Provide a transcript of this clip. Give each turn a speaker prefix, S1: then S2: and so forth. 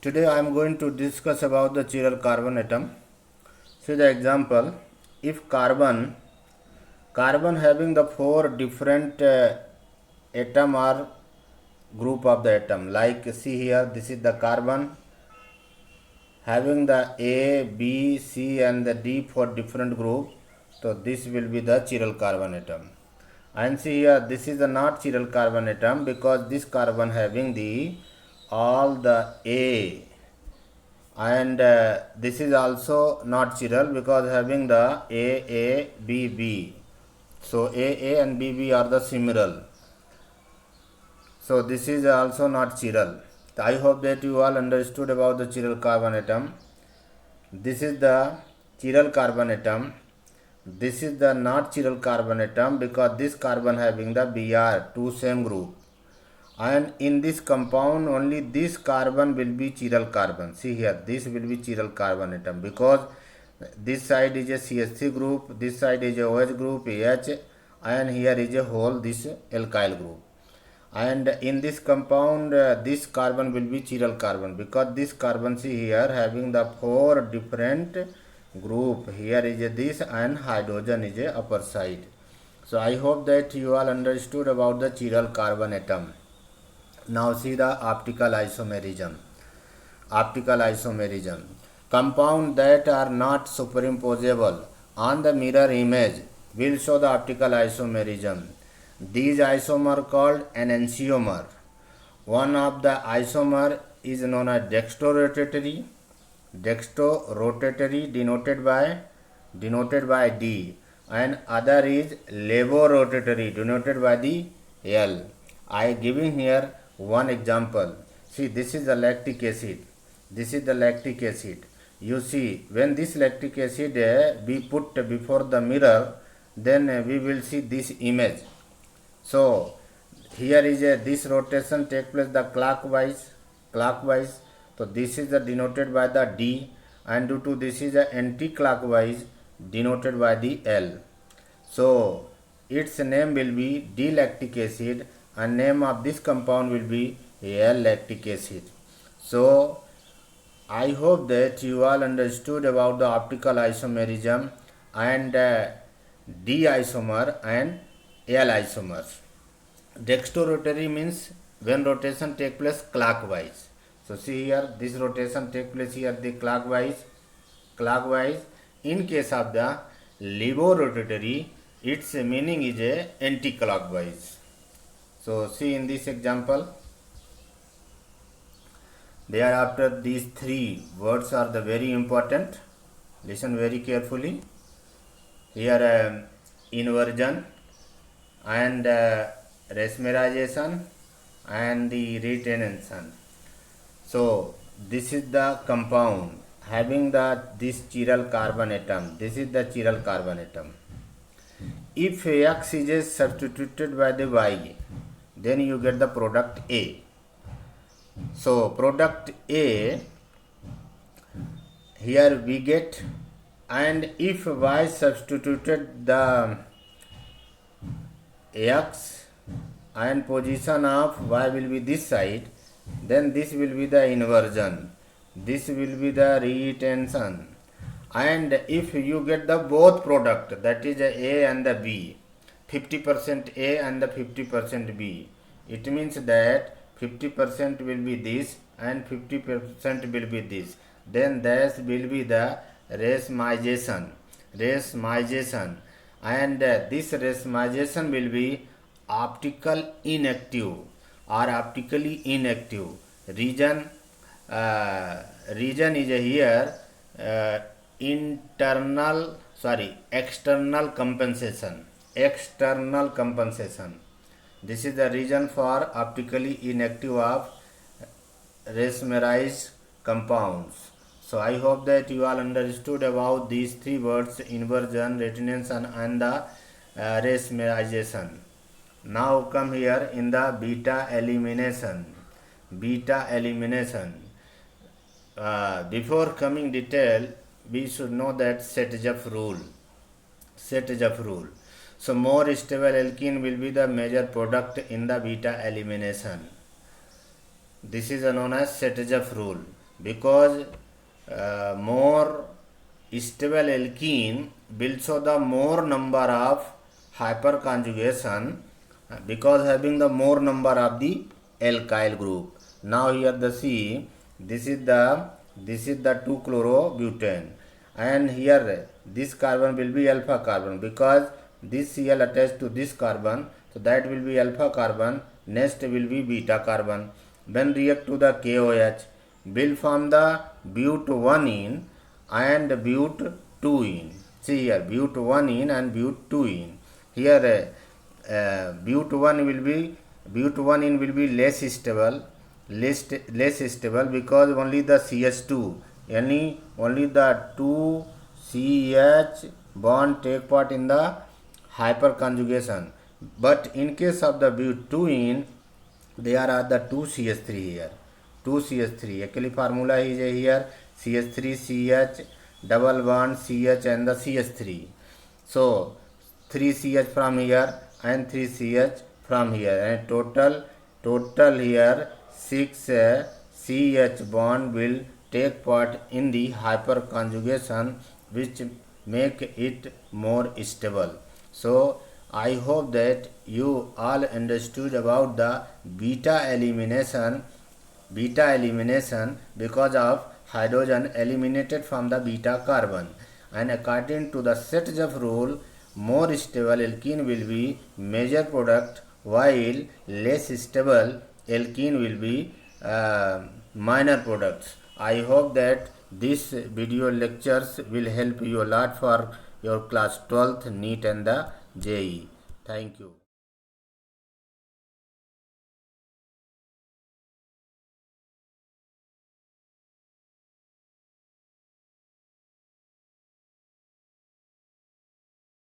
S1: Today I am going to discuss about the chiral carbon atom. See the example. If carbon having the four different atom or group of the atom, like see here, this is the carbon having the A, B, C and the D for different group. So this will be the chiral carbon atom. And see here, this is the not chiral carbon atom because this carbon having the all the A, and this is also not chiral because having the A, B, B. So A and B are the similar. So this is also not chiral. I hope that you all understood about the chiral carbon atom. This is the chiral carbon atom. This is the not chiral carbon atom because this carbon having the Br, two same group. And in this compound only this carbon will be chiral carbon. See here, this will be chiral carbon atom because this side is a CH3 group, this side is a OH group, H, and here is a whole this alkyl group. And in this compound this carbon will be chiral carbon because this carbon, see here, having the four different group. Here is a this and hydrogen is a upper side. So I hope that you all understood about the chiral carbon atom. Now see the optical isomerism. Optical isomerism. Compound that are not superimposable on the mirror image will show the optical isomerism. These isomer called enantiomer. One of the isomer is known as dextrorotatory. Dextrorotatory denoted by D, and other is levorotatory denoted by the L. I giving here one example. See, this is the lactic acid. This is the lactic acid. You see, when this lactic acid be put before the mirror, then we will see this image. So here is this rotation take place the clockwise. So this is denoted by the D, and due to this is anti-clockwise denoted by the L. So its name will be D-lactic acid and name of this compound will be L-lactic acid. So I hope that you all understood about the optical isomerism and D isomer and L isomers. Dextrorotatory means when rotation take place clockwise. So see here, this rotation take place here the clockwise. In case of the levorotatory, its meaning is a anti-clockwise. So see in this example, thereafter these three words are the very important. Listen very carefully. Here inversion and resmerization and the retention. So this is the compound having this chiral carbon atom. This is the chiral carbon atom. If X is substituted by the Y, then you get the product A. So product A here we get, and if Y substituted the X and position of Y will be this side, then this will be the inversion, this will be the retention. And if you get the both product, that is A and the B, 50% A and the 50% B, it means that 50% will be this and 50% will be this, then this will be the racemization, and this racemization will be optical inactive or optically inactive. Reason is here external compensation. This is the reason for optically inactive of racemized compounds. So I hope that you all understood about these three words: inversion, retention and the racemization. Now come here in the beta elimination. Before coming detail, we should know that Set-Jaffe rule. So more stable alkene will be the major product in the beta elimination. This is known as Set-Jaffe rule. because more stable alkene will show the more number of hyperconjugation because having the more number of the alkyl group. Now here the see, this is the 2-chlorobutane, and here this carbon will be alpha carbon because this Cl attached to this carbon, so that will be alpha carbon. Next will be beta carbon. Then react to the KOH, will form the but1ene and but2ene. See here, but1ene and but2ene. Here but1ene will be less stable because only the CH2, only the 2 CH bond take part in the hyperconjugation. But in case of the but2ene, there are the 2 CH3 here. 2 CH3. Actually formula is here CH3 CH double bond CH and the CH3. So 3 CH from here and 3 CH from here, and total here 6 CH bond will take part in the hyperconjugation, which make it more stable. So I hope that you all understood about the beta elimination because of hydrogen eliminated from the beta carbon, and according to the Schtroumpf rule, more stable alkene will be major product while less stable alkene will be minor products. I hope that this video lectures will help you a lot for your class 12th NEET and the JEE. Thank you.